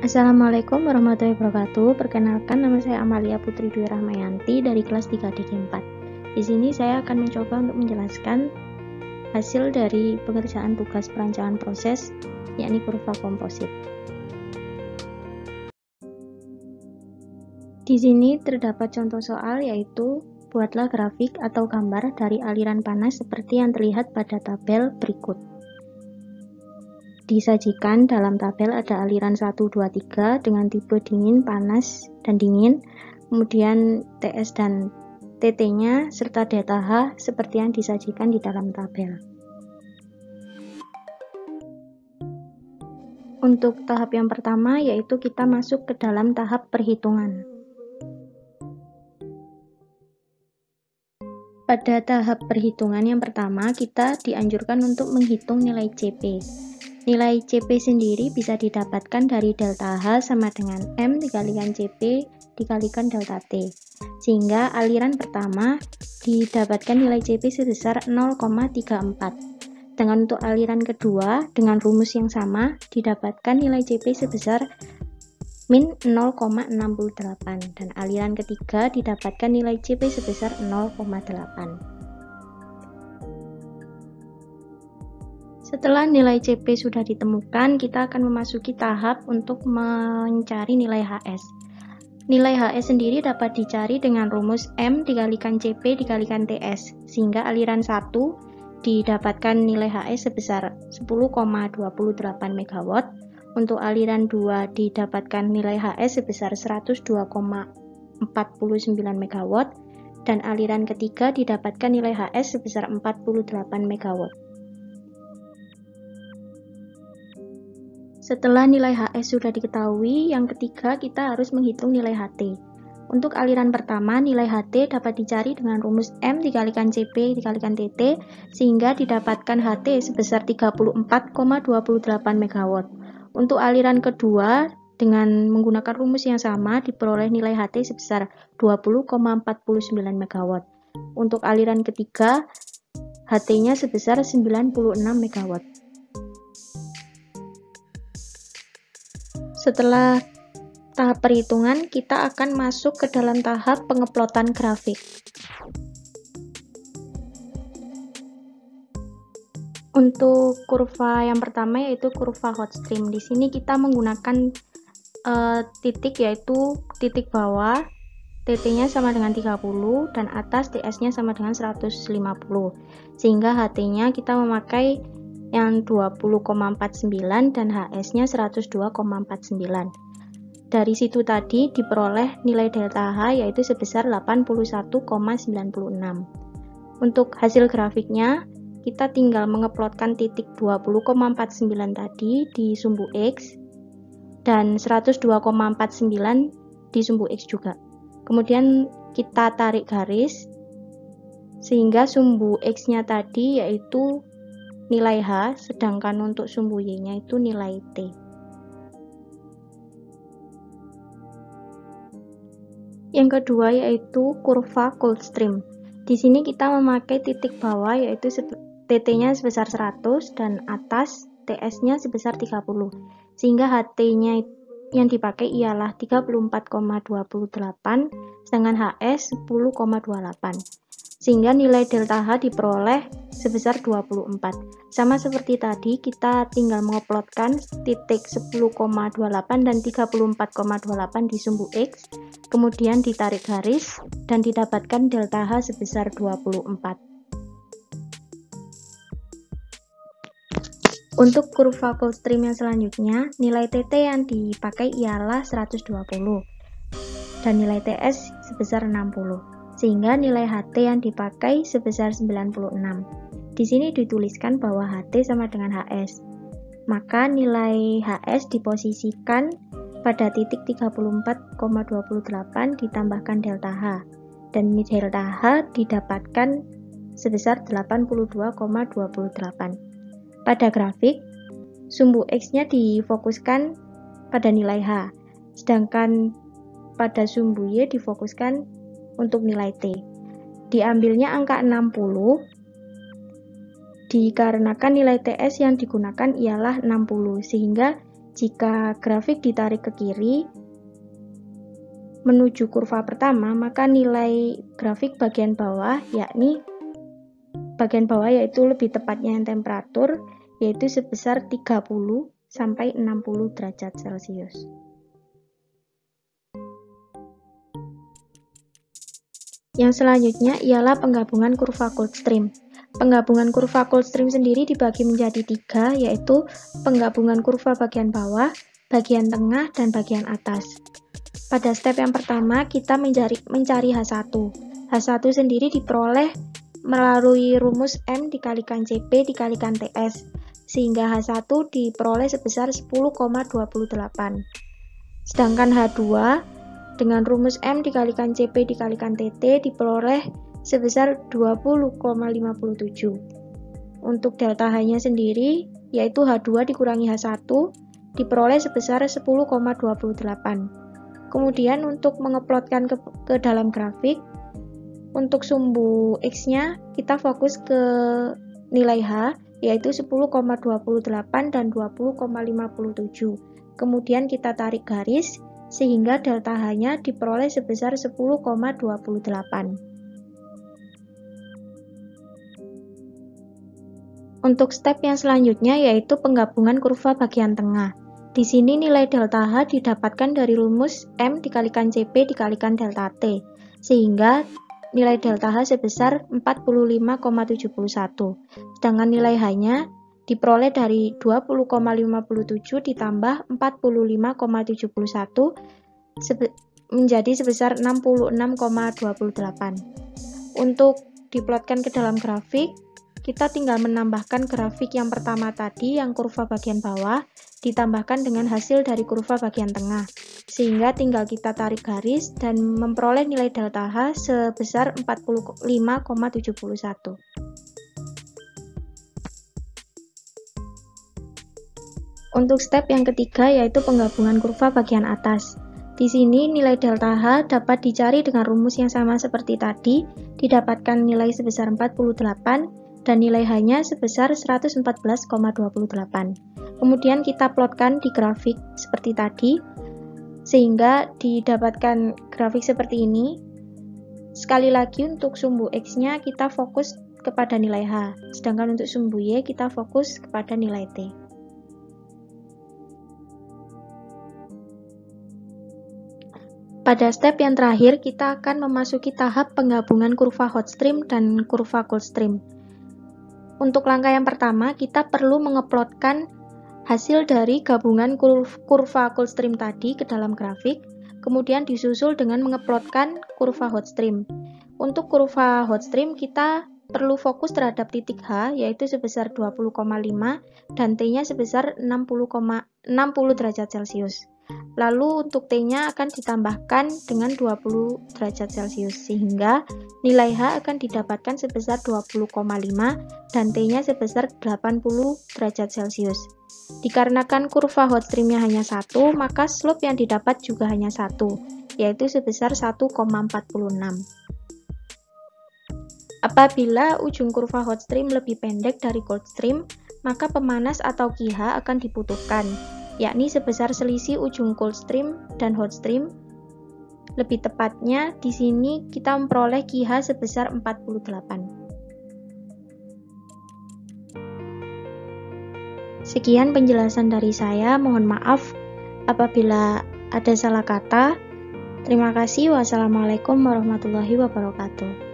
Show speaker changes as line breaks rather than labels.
Assalamualaikum warahmatullahi wabarakatuh. Perkenalkan, nama saya Amalia Putri Dwi Rahmayanti dari kelas 3 DG 4. Di sini saya akan mencoba untuk menjelaskan hasil dari pengerjaan tugas perancangan proses, yakni kurva komposit. Di sini terdapat contoh soal, yaitu buatlah grafik atau gambar dari aliran panas seperti yang terlihat pada tabel berikut. Disajikan dalam tabel ada aliran 1, 2, 3 dengan tipe dingin, panas, dan dingin, kemudian TS dan TT-nya serta delta H seperti yang disajikan di dalam tabel. Untuk tahap yang pertama yaitu kita masuk ke dalam tahap perhitungan. Pada tahap perhitungan yang pertama kita dianjurkan untuk menghitung nilai CP. Nilai CP sendiri bisa didapatkan dari delta H sama dengan M dikalikan CP dikalikan delta T. Sehingga aliran pertama didapatkan nilai CP sebesar 0,34. Dengan untuk aliran kedua dengan rumus yang sama didapatkan nilai CP sebesar min 0,68 dan aliran ketiga didapatkan nilai CP sebesar 0,8. Setelah nilai CP sudah ditemukan, kita akan memasuki tahap untuk mencari nilai HS. Nilai HS sendiri dapat dicari dengan rumus M dikalikan CP dikalikan TS, sehingga aliran 1 didapatkan nilai HS sebesar 10,28 MW, untuk aliran 2 didapatkan nilai HS sebesar 102,49 MW, dan aliran ketiga didapatkan nilai HS sebesar 48 MW. Setelah nilai HS sudah diketahui, yang ketiga kita harus menghitung nilai HT. Untuk aliran pertama, nilai HT dapat dicari dengan rumus M dikalikan CP dikalikan TT, sehingga didapatkan HT sebesar 34,28 MW. Untuk aliran kedua, dengan menggunakan rumus yang sama, diperoleh nilai HT sebesar 20,49 MW. Untuk aliran ketiga, HT-nya sebesar 96 MW. Setelah tahap perhitungan, kita akan masuk ke dalam tahap pengeplotan grafik. Untuk kurva yang pertama yaitu kurva hot stream. Di sini kita menggunakan titik, yaitu titik bawah, TT-nya sama dengan 30 dan atas TS-nya sama dengan 150. Sehingga HT-nya kita memakai yang 20,49 dan HS-nya 102,49. Dari situ tadi diperoleh nilai delta H yaitu sebesar 81,96. Untuk hasil grafiknya, kita tinggal mengeplotkan titik 20,49 tadi di sumbu X dan 102,49 di sumbu X juga. Kemudian kita tarik garis sehingga sumbu X-nya tadi yaitu nilai H, sedangkan untuk sumbu Y-nya itu nilai T. Yang kedua yaitu kurva cold stream. Di sini kita memakai titik bawah yaitu TT-nya sebesar 100 dan atas TS-nya sebesar 30. Sehingga HT-nya yang dipakai ialah 34,28 sedangkan HS 10,28. Sehingga nilai delta H diperoleh sebesar 24. Sama seperti tadi, kita tinggal mengeplotkan titik 10,28 dan 34,28 di sumbu X, kemudian ditarik garis dan didapatkan delta H sebesar 24. Untuk kurva cold stream yang selanjutnya, nilai TT yang dipakai ialah 120 dan nilai TS sebesar 60. Sehingga nilai HT yang dipakai sebesar 96. Di sini dituliskan bahwa HT sama dengan HS. Maka nilai HS diposisikan pada titik 34,28 ditambahkan delta H. Dan delta H didapatkan sebesar 82,28. Pada grafik, sumbu X-nya difokuskan pada nilai H. Sedangkan pada sumbu Y difokuskan untuk nilai T. Diambilnya angka 60 dikarenakan nilai TS yang digunakan ialah 60, sehingga Jika grafik ditarik ke kiri menuju kurva pertama, maka nilai grafik bagian bawah yaitu lebih tepatnya yang temperatur, yaitu sebesar 30 sampai 60 derajat Celcius. Yang selanjutnya ialah penggabungan kurva Coldstream. Penggabungan kurva Coldstream sendiri dibagi menjadi 3, yaitu penggabungan kurva bagian bawah, bagian tengah, dan bagian atas. Pada step yang pertama, kita mencari H1. H1 sendiri diperoleh melalui rumus M dikalikan CP dikalikan TS, sehingga H1 diperoleh sebesar 10,28. Sedangkan H2 dengan rumus M dikalikan CP dikalikan TT diperoleh sebesar 20,57. Untuk delta H-nya sendiri, yaitu H2 dikurangi H1, diperoleh sebesar 10,28. Kemudian untuk mengeplotkan ke dalam grafik, untuk sumbu X-nya kita fokus ke nilai H, yaitu 10,28 dan 20,57. Kemudian kita tarik garis, sehingga delta H-nya diperoleh sebesar 10,28. Untuk step yang selanjutnya yaitu penggabungan kurva bagian tengah. Di sini nilai delta H didapatkan dari rumus M dikalikan CP dikalikan delta T, sehingga nilai delta H sebesar 45,71. Sedangkan nilai H-nya diperoleh dari 20,57 ditambah 45,71 menjadi sebesar 66,28. Untuk diplotkan ke dalam grafik, kita tinggal menambahkan grafik yang pertama tadi yang kurva bagian bawah ditambahkan dengan hasil dari kurva bagian tengah, sehingga tinggal kita tarik garis dan memperoleh nilai delta H sebesar 45,71. Untuk step yang ketiga yaitu penggabungan kurva bagian atas. Di sini nilai delta H dapat dicari dengan rumus yang sama seperti tadi, didapatkan nilai sebesar 48 dan nilai H-nya sebesar 114,28. Kemudian kita plotkan di grafik seperti tadi, sehingga didapatkan grafik seperti ini. Sekali lagi untuk sumbu X-nya kita fokus kepada nilai H, sedangkan untuk sumbu Y kita fokus kepada nilai T. Pada step yang terakhir, kita akan memasuki tahap penggabungan kurva hotstream dan kurva coldstream. Untuk langkah yang pertama, kita perlu mengeplotkan hasil dari gabungan kurva coldstream tadi ke dalam grafik, kemudian disusul dengan mengeplotkan kurva hotstream. Untuk kurva hotstream, kita perlu fokus terhadap titik H, yaitu sebesar 20,5 dan T-nya sebesar 60 derajat Celcius. Lalu untuk T-nya akan ditambahkan dengan 20 derajat Celcius, sehingga nilai H akan didapatkan sebesar 20,5 dan T-nya sebesar 80 derajat Celcius. Dikarenakan kurva hotstream-nya hanya 1, maka slope yang didapat juga hanya 1, yaitu sebesar 1,46. Apabila ujung kurva hotstream lebih pendek dari coldstream, maka pemanas atau QH akan dibutuhkan, yakni sebesar selisih ujung coldstream dan hotstream. Lebih tepatnya, di sini kita memperoleh QH sebesar 48. Sekian penjelasan dari saya, mohon maaf apabila ada salah kata. Terima kasih. Wassalamualaikum warahmatullahi wabarakatuh.